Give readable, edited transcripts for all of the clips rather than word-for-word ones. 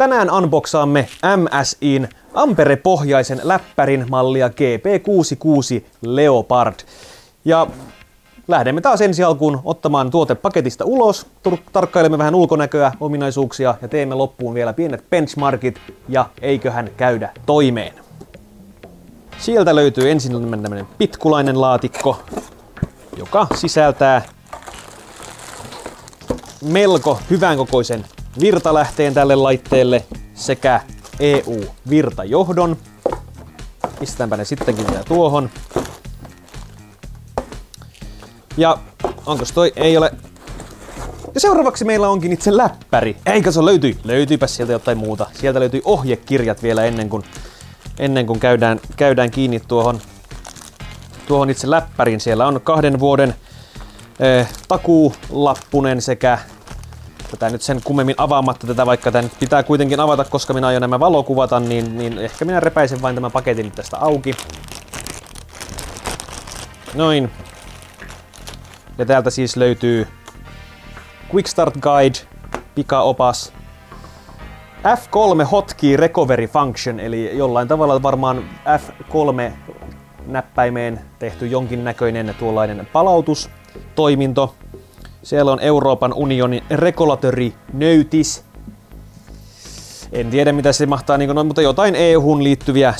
Tänään unboxaamme MSI:n Ampere-pohjaisen läppärin mallia GP66 Leopard. Ja lähdemme taas ensi alkuun ottamaan tuote paketista ulos, tarkkailemme vähän ulkonäköä, ominaisuuksia ja teemme loppuun vielä pienet benchmarkit ja eiköhän käydä toimeen. Sieltä löytyy ensin tämmöinen pitkulainen laatikko, joka sisältää melko hyvän kokoisen virtalähteen tälle laitteelle sekä EU-virtajohdon. Pistetäänpä ne sittenkin vielä tuohon. Ja onkos toi? Ei ole. Ja seuraavaksi meillä onkin itse läppäri. Eikä se löytyypäs sieltä jotain muuta. Sieltä löytyy ohjekirjat vielä ennen kuin käydään kiinni tuohon itse läppäriin. Siellä on 2 vuoden takuulappunen sekä tätä nyt sen kummemmin avaamatta tätä, vaikka tämä nyt pitää kuitenkin avata, koska minä aion nämä valokuvata, niin ehkä minä repäisen vain tämän paketin tästä auki. Noin. Ja täältä siis löytyy Quick Start Guide, pikaopas, F3 Hotkey Recovery Function, eli jollain tavalla varmaan F3-näppäimeen tehty jonkinnäköinen tuollainen palautustoiminto. Siellä on Euroopan unionin regulatory notice. En tiedä mitä se mahtaa, mutta jotain EU:hun liittyviä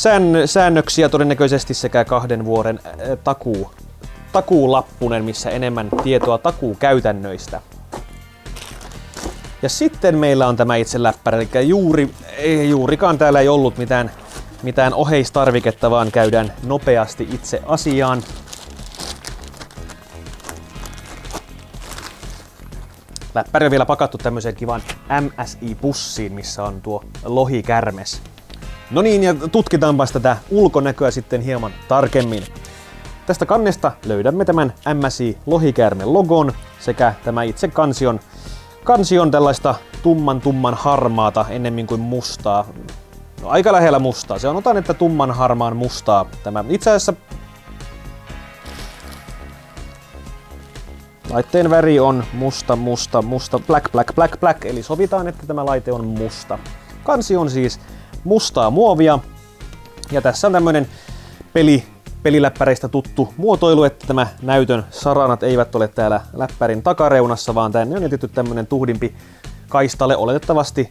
säännöksiä todennäköisesti sekä 2 vuoden takuulappunen, missä enemmän tietoa takuukäytännöistä. Ja sitten meillä on tämä itse läppäri, eli juurikaan täällä ei ollut mitään oheistarviketta, vaan käydään nopeasti itse asiaan. Läppäri on vielä pakattu tämmöiseen kivaan MSI-pussiin, missä on tuo lohikärmes. No niin, ja tutkitaanpas tätä ulkonäköä sitten hieman tarkemmin. Tästä kannesta löydämme tämän MSI-lohikäärmen logon sekä tämä itse kansion tällaista tumman harmaata ennemmin kuin mustaa. No, aika lähellä mustaa. Se on otan, että tumman harmaan mustaa. Tämä itse asiassa laitteen väri on musta, black, eli sovitaan, että tämä laite on musta. Kansi on siis mustaa muovia, ja tässä on tämmönen peliläppäreistä tuttu muotoilu, että tämä näytön saranat eivät ole täällä läppärin takareunassa, vaan tänne on jätetty tämmönen tuhdimpi kaistale oletettavasti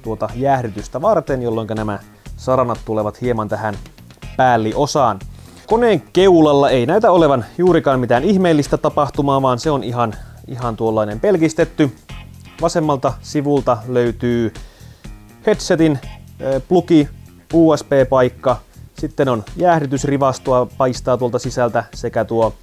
tuota jäähdytystä varten, jolloin nämä saranat tulevat hieman tähän päälliosaan. Koneen keulalla ei näytä olevan juurikaan mitään ihmeellistä tapahtumaa, vaan se on ihan tuollainen pelkistetty. Vasemmalta sivulta löytyy headsetin plugi, USB-paikka, sitten on jäähdytysrivastoa paistaa tuolta sisältä sekä tuo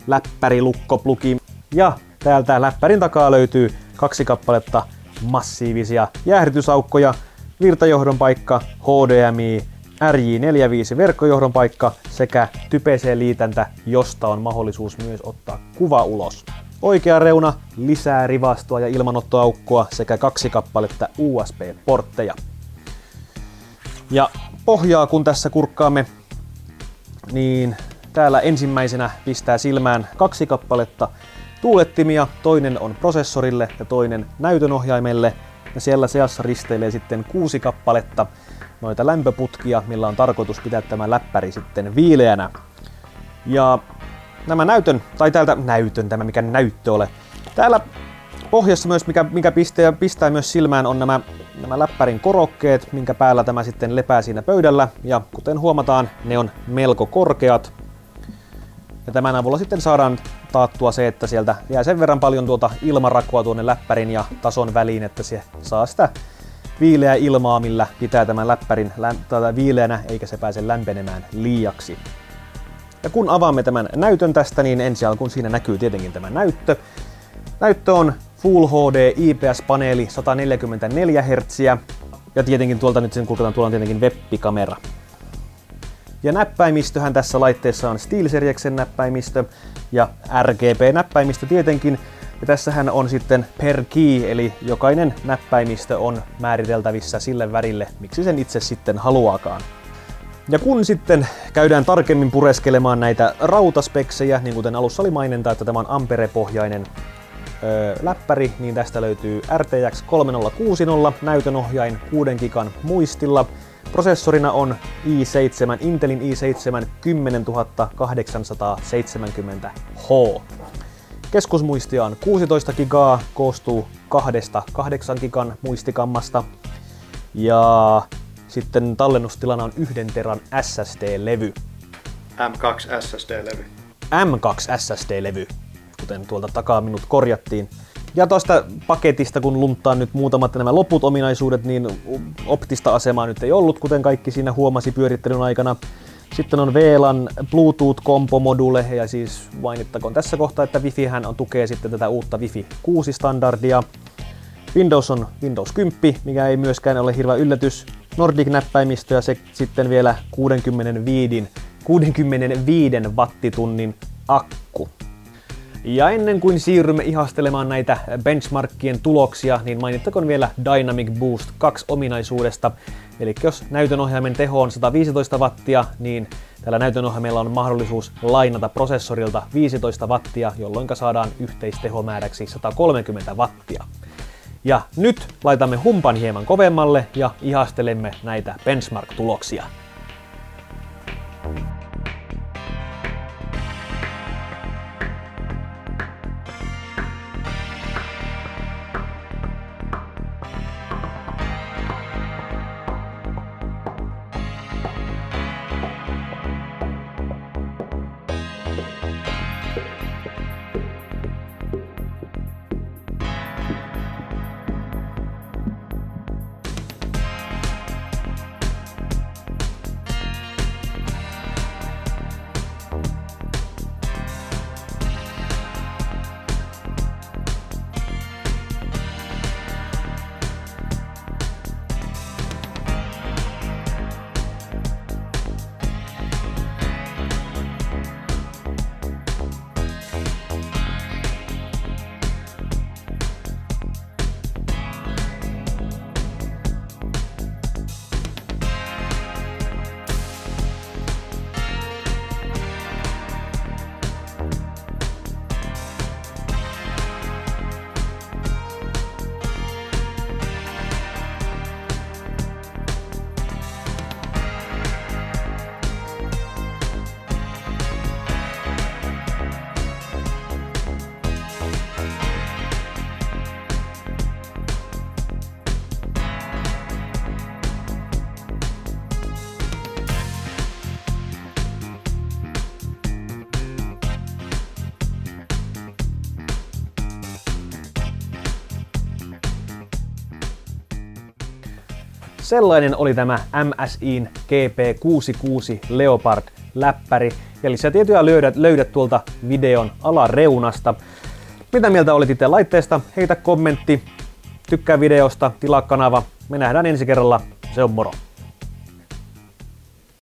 läppärilukkoplugi. Ja täältä läppärin takaa löytyy 2 kappaletta massiivisia jäähdytysaukkoja, virtajohdon paikka, HDMI, RJ45 verkkojohdon paikka sekä Type-C-liitäntä, josta on mahdollisuus myös ottaa kuva ulos. Oikea reuna lisää rivastoa ja ilmanottoaukkoa sekä 2 kappaletta USB-portteja. Ja pohjaa kun tässä kurkkaamme, niin täällä ensimmäisenä pistää silmään 2 kappaletta tuulettimia. Toinen on prosessorille ja toinen näytönohjaimelle. Ja siellä seassa risteilee sitten 6 kappaletta noita lämpöputkia, millä on tarkoitus pitää tämä läppäri sitten viileänä. Ja nämä tämä mikä näyttö ole. Täällä pohjassa myös, mikä pistää myös silmään, on nämä läppärin korokkeet, minkä päällä tämä sitten lepää siinä pöydällä. Ja kuten huomataan, ne on melko korkeat. Ja tämän avulla sitten saadaan taattua se, että sieltä jää sen verran paljon tuota ilmarakoa tuonne läppärin ja tason väliin, että se saa sitä viileää ilmaa, millä pitää tämän läppärin viileänä, eikä se pääse lämpenemään liiaksi. Ja kun avaamme tämän näytön tästä, niin ensi alkuun siinä näkyy tietenkin tämä näyttö. Näyttö on Full HD IPS-paneeli 144 Hz. Ja tietenkin tuolta nyt sen kurkataan, tuolla on tietenkin web-kamera. Ja näppäimistöhän tässä laitteessa on SteelSerieksen näppäimistö ja RGB-näppäimistö tietenkin. Ja tässähän on sitten per key, eli jokainen näppäimistö on määriteltävissä sille värille, miksi sen itse sitten haluaakaan. Ja kun sitten käydään tarkemmin pureskelemaan näitä rautaspeksejä, niin kuten alussa oli maininta, että tämä on Ampere-pohjainen läppäri, niin tästä löytyy RTX 3060 näytönohjain 6 gigan muistilla. Prosessorina on Intelin i7 10870H. Keskusmuistia on 16 gigaa, koostuu 8 gigan muistikammasta. Ja sitten tallennustilana on 1 teran SSD-levy. M2 SSD-levy. M2 SSD-levy, kuten tuolta takaa minut korjattiin. Ja tuosta paketista, kun lunttaan nyt muutamat nämä loput ominaisuudet, niin optista asemaa nyt ei ollut, kuten kaikki siinä huomasi pyörittelyn aikana. Sitten on VLAN Bluetooth-kompo-module, ja siis mainittakoon tässä kohtaa, että Wifi-hän tukee sitten tätä uutta Wi-Fi 6-standardia. Windows on Windows 10, mikä ei myöskään ole hirveä yllätys. Nordic-näppäimistö ja se sitten vielä 65 wattitunnin akku. Ja ennen kuin siirrymme ihastelemaan näitä benchmarkkien tuloksia, niin mainittakoon vielä Dynamic Boost 2 ominaisuudesta. Eli jos näytönohjaimen teho on 115 wattia, niin tällä näytönohjaimella on mahdollisuus lainata prosessorilta 15 wattia, jolloin saadaan yhteistehomääräksi 130 wattia. Ja nyt laitamme humpan hieman kovemmalle ja ihastelemme näitä benchmark-tuloksia. Sellainen oli tämä MSI:n GP66 Leopard läppäri. Ja lisätietoja löydät tuolta videon alareunasta. Mitä mieltä olit itse laitteesta? Heitä kommentti, tykkää videosta, tilaa kanava. Me nähdään ensi kerralla. Se on moro!